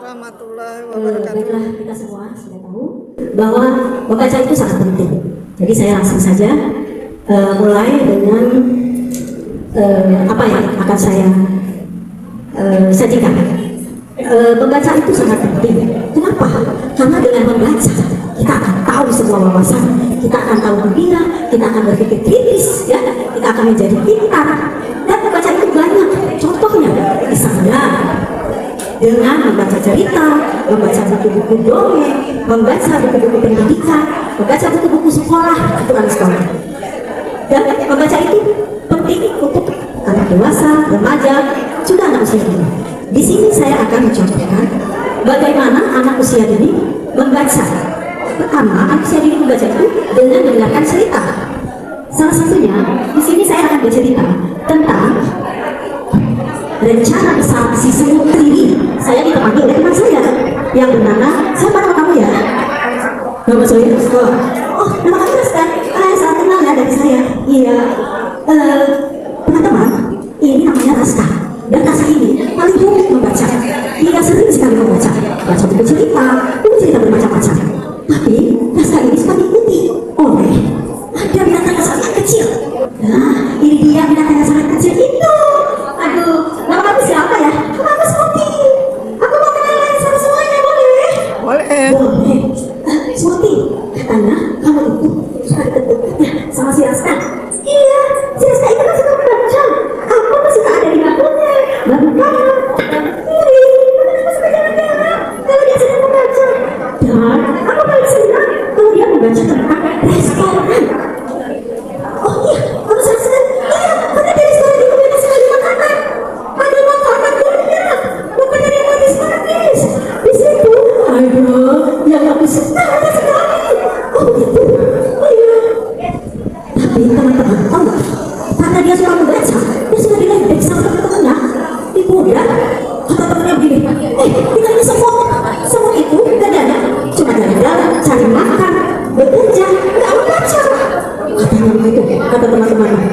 warahmatullahi wabarakatuh. Baiklah, kita semua sudah tahu bahwa membaca itu sangat penting. Jadi saya langsung saja mulai dengan apa yang akan saya sajikan. Membaca itu sangat penting. Kenapa? Karena dengan membaca kita akan tahu semua wawasan, kita akan tahu dunia, kita akan berpikir kritis, ya, kita akan menjadi pintar. Dan membaca itu banyak. Contohnya, misalnya dengan membaca cerita, membaca buku-buku dongeng, membaca buku-buku pendidikan, membaca buku-buku sekolah, aturan sekolah. Dan membaca itu penting untuk anak dewasa, remaja, juga anak usia dini. Di sini saya akan mencontohkan bagaimana anak usia dini membaca. Pertama, anak usia dini membaca itu dengan mendengarkan cerita. Salah satunya, di sini saya akan bercerita tentang rencana besar si semut Riri. Saya ditemani oleh teman saya yang bernama, siapa nama kamu ya? Nama saya? Oh, nama kamu kan? Salah kenal ya dari saya. Iya. Teman-teman, ini namanya Raska. Dan Raska ini paling hobi membaca. Dia sering sekali membaca. Baca buku cerita bermacam-macam. Tapi Raska ini suka diikuti oleh ada binatang yang sangat kecil. Nah, ini dia binatang yang sangat kecil itu. Aduh, nama kamu siapa ya? Nama Smoothie. Aku mau kenalan sama semuanya, boleh? Boleh. Boleh. Smoothie, katanya kamu itu suka deket-deketnya sama si Raska. Iya, si Raska itu kan suka membaca. Aku masih tak ada di dapurnya. Bahkan kiri, aku suka jalan-jalan kalau dia sedang membaca. Dan aku paling senang kalau dia membaca tentang restoran. Oh iya, kamu senang? Iya, karena di restoran itu banyak sekali makanan. Ada makanan dunia, bukan dari yang manis-manis. Di situ ada yang aku suka ada sekali. Oh begitu? Oh iya. Tapi teman-teman tahu nggak? Karena dia suka membaca, dia suka diledek sama teman-temannya. Kemudian kata temannya begini, kita ini semua itu kerjanya cuma jalan-jalan, cari makan, bekerja, nggak membaca. Katanya begitu, kata teman-temannya.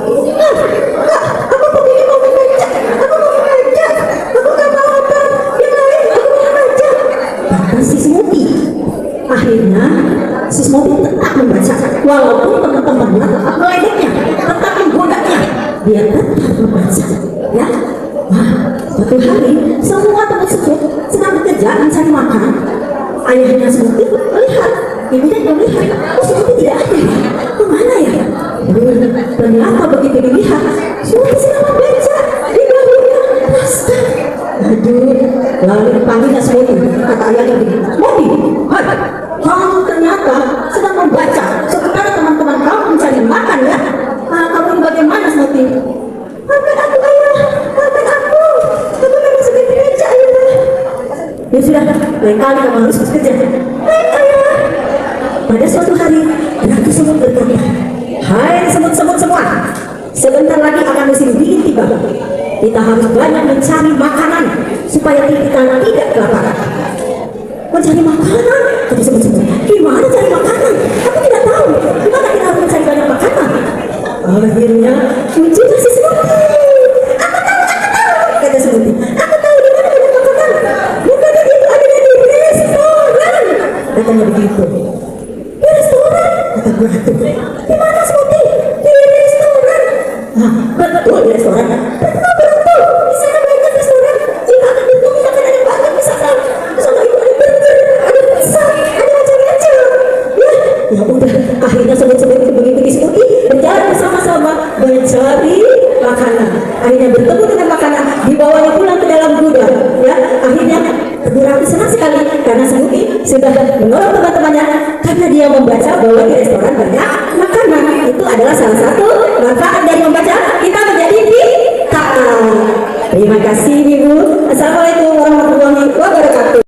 Enggak, aku begini mau membaca, aku nggak mau apa, yang lain aku mau membaca. Kata si Smoothie. Akhirnya si Smoothie tetap membaca, walaupun teman-temannya tetap meledeknya, tetap menggodanya, dia tetap membaca, ya. Wah, suatu hari semua teman tersebut sedang bekerja mencari makan. Ayahnya Smoothie melihat, ibunya juga melihat, oh Smoothie tidak ada, kemana ya? Ternyata begitu dilihat, Smoothie sedang membaca di dalamnya Raska. Aduh, lalu dipanggilnya Smoothie, kata ayahnya begini, Smoothie, hai, kamu ternyata sedang membaca sementara teman-teman kamu mencari makan ya? Kamu ini bagaimana Smoothie? Maafkan aku ayah, maafkan aku memang sudah dibaca ayah. Ya sudah, lain kali kamu harus bekerja. Baik ayah. Pada suatu hari, Ratu Semut berkata, hai semut-semut semua, sebentar lagi akan musim dingin tiba. Kita harus banyak mencari makanan supaya kita tidak kelaparan. Mencari makanan? Kata semut-semut, gimana cari makanan? Aku tidak tahu. Gimana kita harus mencari banyak makanan? Akhirnya muncullah si Smoothie. Aku tahu, kata Smoothie. Aku tahu di mana banyak makanan. Bukankah itu ada di restoran? Katanya begitu. Di restoran? Kata Ratu. Di mana Smoothie? Di restoran. Betul di restoran. Betul. Di sana banyak restoran. Jika akan ditunggu makanan yang banyak di sana. Di sana itu ada burger, ada pizza, ada macam-macam. Ya udah. Akhirnya semut-semut itu mengikuti Smoothie berjalan bersama-sama mencari makanan. Akhirnya bertemu dengan makanan, dibawanya pulang ke dalam gudang. Ya, akhirnya Ratu senang sekali karena Smoothie sudah menolong teman-temannya karena dia membaca bahwa di restoran banyak makanan. Itu adalah salah satu manfaat dari membaca, kita menjadi pintar. Terima kasih Ibu. Assalamualaikum warahmatullahi wabarakatuh.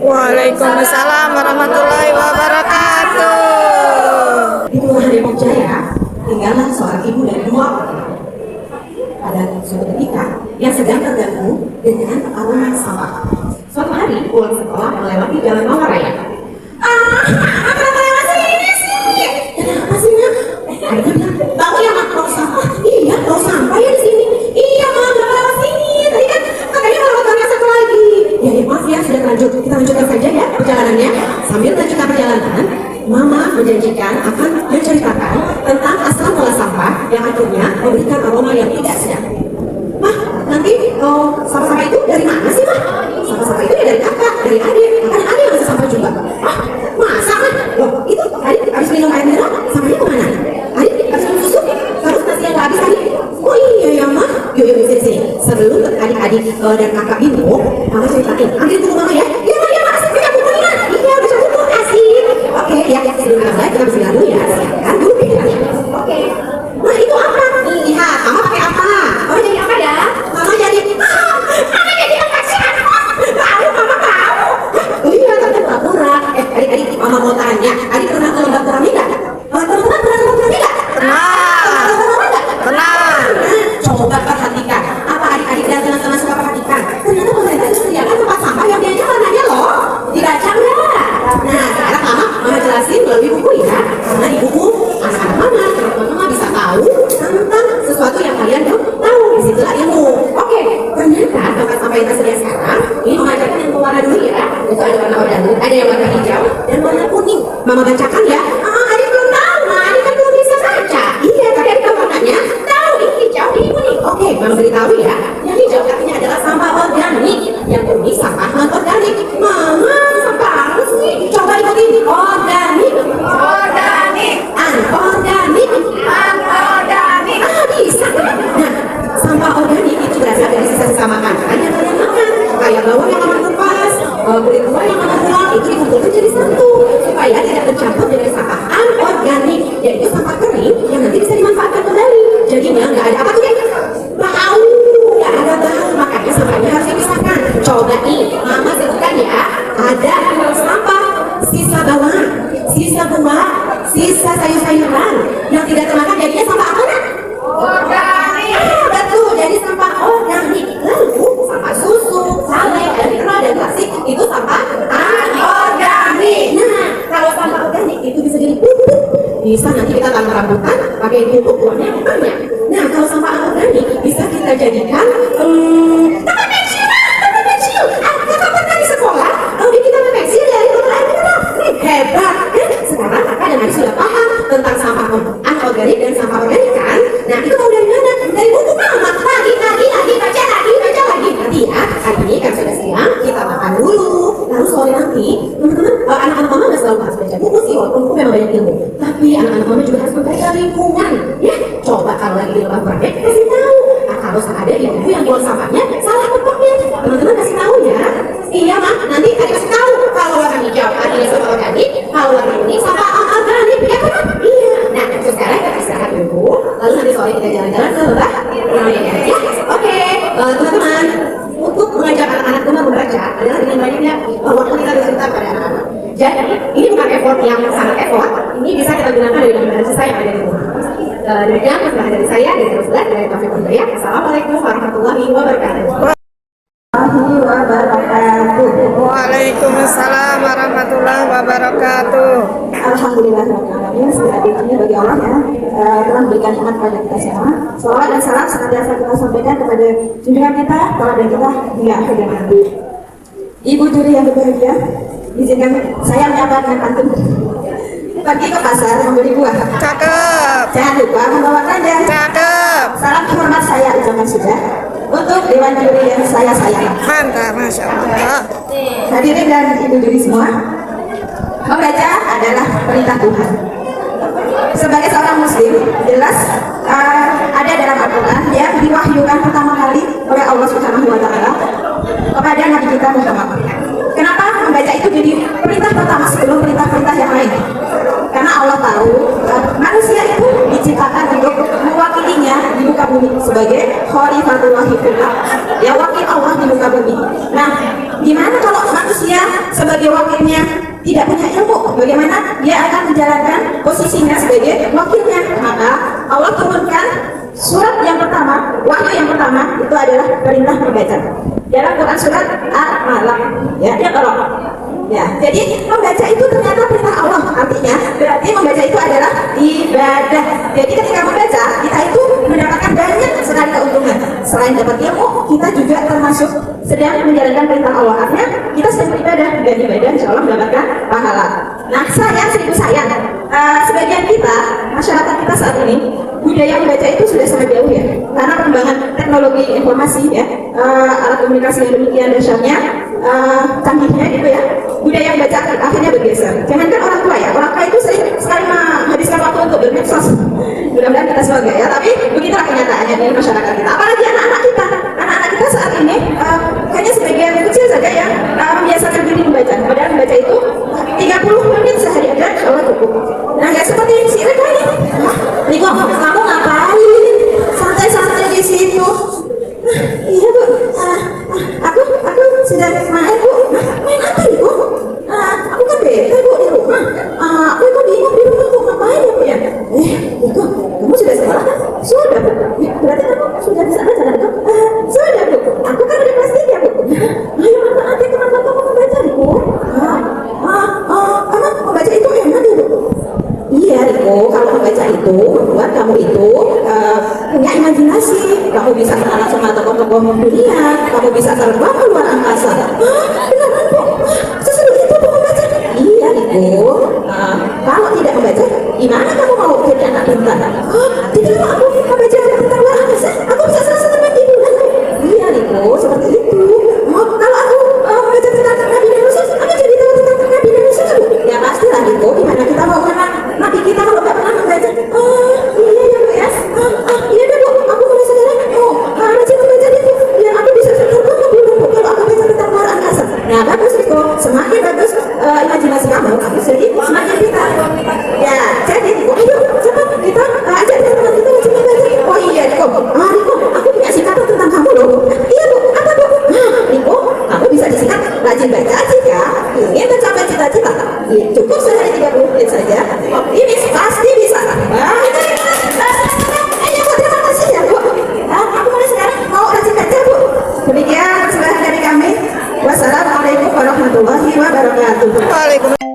Waalaikumsalam warahmatullahi wabarakatuh. Itulah Depok Jaya, tinggalan seorang ibu dan dua pada suatu ketika yang sedang terganggu dengan pertarungan sampah. Suatu hari pulang sekolah melewati jalan bawah raya. Apa lewat sini sih? Kenapa sih nak? Akhirnya bilang, Bang, ya mak, tong sampah. Iya, tong sampah ya di sini. Iya mak, lewat sini. Tadi kan memberikan aroma yang tidak sedap. Mah, nanti sampah-sampah itu dari mana sih, Mah? Sampah-sampah itu ya dari kakak, dari adik. Kan ada yang ngasih sampah juga. Ah, masa kan? Loh, itu adik habis minum air mineral, sampahnya kemana? Adik habis minum susu, terus nasi yang habis tadi. Oh iya ya, Mah. Yuk, sini. Sebelum adik-adik dan kakak minum, Mama ceritain. Ambil buku Mama ya. Iya, Mah, ya, Mah. Asik punya bukunya. Iya, baca buku. Asik. Oke, ya, sebelum kita bismillah dulu ya. Siapkan dulu pikirannya. Oke. Nah, itu apa? Lihat, Mama pakai apa? Mama jadi apa ya? Mama jadi apa sih? Tahu, Mama tahu. Oh iya, tapi pura-pura. Adik-adik, Mama mau tanya. Adik pernah ke lomba piramid nggak? Teman-teman pernah ke lomba piramid nggak? Pernah. Coba perhatikan. Apa adik-adik dan teman-teman suka perhatikan? Ternyata pemerintah itu sediakan tempat sampah yang dianya warnanya loh. Dibaca nggak? Nah, sekarang Mama jelasin melalui buku ya. Karena di buku anak-anak teman-teman bisa tahu tentang sesuatu yang kalian belum tahu. Disitulah ilmu. Oke, ternyata tempat sampah yang tersedia sekarang ini mengajarkan yang warna dulu ya. Itu ada warna oranye, ada yang warna hijau dan warna kuning. Mama bacakan ya. Adik belum tahu, adik kan belum bisa baca. Iya, tapi adik tahu warnanya. Tahu ini hijau, ini kuning. Oke, Mama beritahu ya. Yang hijau artinya adalah sampah organik, yang kuning sampah non organik. Mama, sampah apa sih? Coba ikutin. Organik, anorganik, bisa kan? Nah, sampah organik itu berasal dari sisa-sisa makanan yang kalian makan, kayak bawang yang akan lepas, kulit buah yang akan pulang, itu dikumpulkan jadi satu supaya tidak tercampur dengan sampah anorganik, yaitu sampah kering yang nanti bisa dimanfaatkan kembali. Jadinya nggak ada apa tuh ya? Bau, nggak ada bau, makanya sampahnya harus dipisahkan. Coba nih, Mama sebutkan ya, ada sampah sisa bawang, sisa buah, sisa sayur-sayuran yang tidak termakan, jadinya sampah apa kan? Organik. Betul, jadi sampah organik. Lalu sampah susu, salep, dan mineral dan plastik itu sampah anorganik. Nah, kalau sampah organik itu bisa jadi pupuk. Bisa nanti kita tanam rambutan pakai pupuk buahnya banyak. Nah, kalau sampah anorganik bisa kita jadikan taman pensil. Kakak pernah di sekolah bikin taman pensil dari botol air mineral. Hebat kan? Sekarang kakak dan adik sudah paham tentang sampah anorganik dan sampah organik kan? Nah, itu tahu dari mana? Dari buku Mama. Lagi, baca lagi. Nanti ya, hari ini kan sudah siang, kita makan dulu. Lalu sore nanti, teman-teman, anak-anak Mama nggak selalu harus baca buku sih, walaupun buku memang banyak ilmu. Tapi anak-anak Mama juga harus membaca lingkungan. Ya, coba kalau lagi di lubang proyek, kasih tahu. Kalau ada ibu yang buang sampahnya, salah tempatnya. Teman-teman kasih tahu ya. Iya, Mak. Nanti adik kasih tahu. Kalau warna hijau, artinya sampah organik. Kalau warna kuning, sampah anorganik. Ya kan? Iya. Nah, sekarang kita istirahat dulu. Lalu nanti sore kita jalan-jalan ke lembah. Ya, oke. Teman-teman, untuk mengajak anak-anak rumah membaca adalah dengan banyaknya waktu kita bercerita pada anak-anak. Jadi, ini bukan effort yang sangat effort. Ini bisa kita gunakan dari bahan sisa yang ada di rumah. Demikian persembahan dari saya dan terus dari Taufik Hidayat. Assalamualaikum warahmatullahi wabarakatuh. Waalaikumsalam warahmatullahi wabarakatuh. Alhamdulillahirrahmanirrahim. Segala puji bagi Allah ya, telah memberikan nikmat pada kita semua. Salawat dan salam senantiasa kita sampaikan kepada junjungan kita, teladan kita hingga akhir nanti. Ibu juri yang berbahagia, izinkan saya menyapa dengan pantun. Pergi ke pasar membeli buah. Cakep. Jangan lupa membawa keranjang. Cakep. Salam hormat saya ucapkan sudah untuk dewan juri yang saya sayang. Mantap, Masya Allah. Hadirin dan ibu juri semua, membaca adalah perintah Tuhan. Sebagai seorang muslim, jelas ada dalam Al-Quran yang diwahyukan pertama kali oleh Allah Subhanahu wa Ta'ala kepada Nabi kita Muhammad. Kenapa membaca itu jadi perintah pertama sebelum perintah-perintah yang lain? Karena Allah tahu manusia itu diciptakan untuk mewakilinya di muka bumi sebagai Khalifatullah fil ardh, ya wakil Allah di muka bumi. Nah, gimana kalau manusia sebagai wakilnya tidak punya ilmu? Bagaimana dia akan menjalankan posisinya sebagai wakilnya? Maka Allah turunkan surat yang pertama, wahyu yang pertama itu adalah perintah membaca. Dalam Quran surat Al-Alaq, ya, ya, jadi membaca itu ternyata perintah Allah, artinya berarti membaca itu adalah ibadah. Jadi ketika membaca kita itu mendapatkan banyak sekali keuntungan. selain dapat ilmu, kita juga termasuk sedang menjalankan perintah Allah. Artinya kita sedang beribadah, dan ibadah insya Allah mendapatkan pahala. Nah, sayang, seribu sayang, sebagian kita, masyarakat kita saat ini, budaya membaca itu sudah sangat jauh ya, karena perkembangan teknologi informasi ya, alat komunikasi yang demikian dahsyatnya, canggihnya gitu ya, budaya membaca akhirnya bergeser. Jangankan orang tua ya, orang tua itu sering sekali menghabiskan waktu untuk bermedsos. Mudah-mudahan kita semua ya, tapi begitulah kenyataannya di masyarakat kita. Apalagi anak-anak kita, anak-anak kita saat ini kayaknya sebagian kecil saja yang membiasakan diri membaca. Padahal membaca itu 30 menit sehari aja, insya Allah cukup. Nah, nggak seperti si Reka ini. Niko, kamu ngapain? Santai-santai di situ. Iya bu, aku sedang main bu. Main apa Niko? Aku kan bete bu di rumah. Aku itu bingung di rumah bu, ngapain ya bu ya? Niko, kamu sudah sekolah kan? Sudah bu. Berarti kamu sudah bisa baca kan? Sudah bu. Aku kan udah kelas 3 bu. Ayo manfaatkan kemampuan kamu membaca Niko. Kamu membaca itu enak ya bu. Iya Riko, kalau membaca itu membuat kamu itu punya imajinasi. Kamu bisa kenalan sama tokoh-tokoh dunia, kamu bisa terbang ke luar angkasa. Beneran bu? Seseru itu bu membaca? Iya Riko, kalau tidak membaca, gimana kamu mau jadi anak pintar? Tidak mau aku membaca tentang luar angkasa, aku bisa selesai dengan ibu kan? Iya Riko, seperti itu. Kalau aku membaca tentang Nabi dan Rasul, aku jadi tahu tentang Nabi dan Rasul bu. Ya pastilah Riko, gimana kita mau kenal Nabi kita kalau nggak pernah membaca? Iya ya bu ya. Iya deh bu, aku mulai sekarang rajin membaca itu biar aku bisa terbang ke bulan bu kalau aku baca tentang luar angkasa. Nah bagus Riko, semakin bagus imajinasi kamu jadi semakin pintar. Ya jadi Riko, ayo cepat kita ajak teman-teman kita rajin membaca. Oh iya Riko, Riko, aku punya singkatan tentang kamu loh. Iya bu, apa bu? Riko, kamu bisa disingkat rajin baca jika ingin mencapai cita-cita. Cukup sehari 30 menit saja. Optimis pasti bisa. Terima kasih ya bu. Aku mulai sekarang mau rajin baca bu. Demikian selain dari kami. Wassalamualaikum warahmatullahi wabarakatuh. Waalaikumsalam.